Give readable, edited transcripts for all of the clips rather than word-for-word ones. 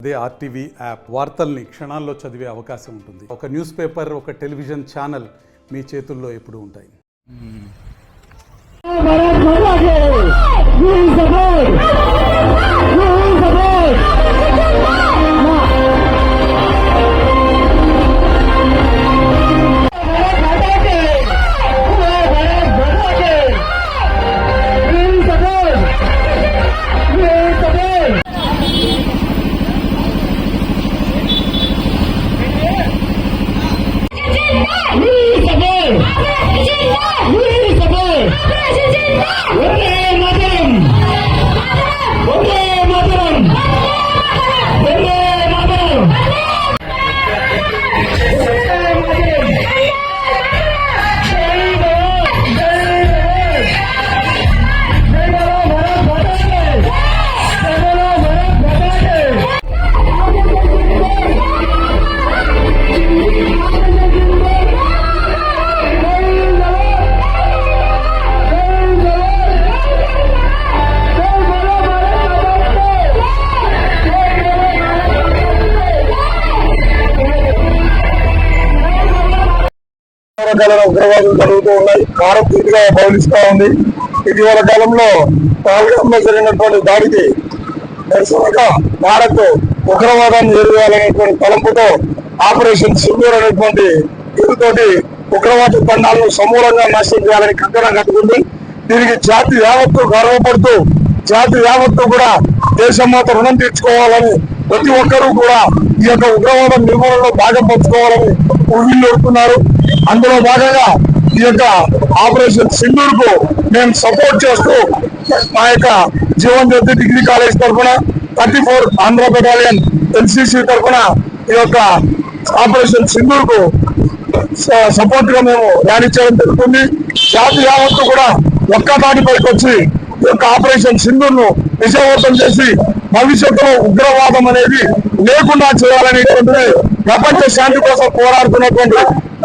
అదే RTV app వార్తల్ని క్షణాల్లో చదివే అవకాశం ఉంటుంది. ఒక న్యూస్ పేపర్, ఒక టెలివిజన్ ఛానల్ మీ చేతుల్లో ఎప్పుడూ ఉంటాయి. ఉగ్రవాదులు జరుగుతూ ఉన్నాయి. భారత్ పూర్తిగా పౌలిస్తూ ఉంది. ఇటీవల కాలంలో పాల్గొనలో జరిగినటువంటి దాడికి నిరసనగా భారత్ ఉగ్రవాదాన్ని ఎదుర్కోవాలనేటువంటి తలంపుతో ఆపరేషన్ సింధూర్ అనేటువంటి పేరుతోటి ఉగ్రవాద తండాలను సమూలంగా నాశనం చేయాలని కంకణం కట్టుకుంది. దీనికి జాతి యావత్తు గర్వపడుతూ జాతి యావత్తు కూడా దేశం మాత్రం రుణం తీర్చుకోవాలని ప్రతి ఒక్కరూ కూడా ఈ యొక్క ఉగ్రవాద నిర్మూలనలో భాగం పంచుకోవాలని ఊహిల్లుతున్నారు. అందులో భాగంగా ఈ యొక్క ఆపరేషన్ సింధూర్ కు మేము సపోర్ట్ చేస్తూ మా యొక్క జీవన్ జ్యోతి డిగ్రీ కాలేజ్ తరఫున 34 ఆంధ్ర బెటాలియన్ ఎన్సీసీ తరఫున ఈ యొక్క ఆపరేషన్ సింధూర్ కు సపోర్ట్ గా మేము ర్యాలీ చేయడం జరుగుతుంది. జాతి యావత్తు కూడా ఒక్క తాటిపైకి వచ్చి ఈ యొక్క ఆపరేషన్ సింధూర్ ను విజయవంతం చేసి భవిష్యత్తులో ఉగ్రవాదం అనేది లేకుండా చేయాలనేటువంటిది ప్రపంచ శాంతి కోసం పోరాడుతున్నటువంటి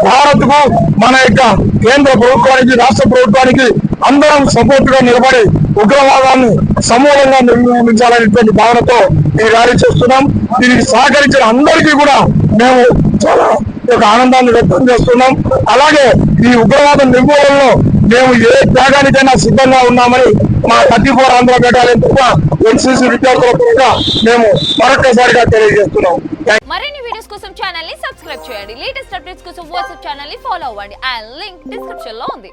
భారత్ కు మన యొక్క కేంద్ర ప్రభుత్వానికి, రాష్ట్ర ప్రభుత్వానికి అందరం సపోర్ట్ గా నిలబడి ఉగ్రవాదాన్ని సమూలంగా నిర్మూలించాలనేటువంటి భావనతో ఈ ర్యాలీ చేస్తున్నాం. దీనికి సహకరించిన అందరికీ కూడా మేము చాలా ఆనందాన్ని వ్యక్తం చేస్తున్నాం. అలాగే ఈ ఉగ్రవాద నిర్మూలనలో మేము ఏ త్యాగానికైనా సిద్ధంగా ఉన్నామని మా 34 ఆంధ్ర బెటాలియన్ తరఫున ఎన్సీసీ విద్యార్థుల తరఫున మేము మరొకసారిగా తెలియజేస్తున్నాం. మరిన్ని వీడియోస్ కోసం ఛానల్ ని సబ్స్క్రైబ్ చేయండి. లేటెస్ట్ అప్డేట్స్ కోసం వాట్సాప్ ఛానల్ ని ఫాలో అవ్వండి. ఆ లింక్ డిస్క్రిప్షన్ లో ఉంది.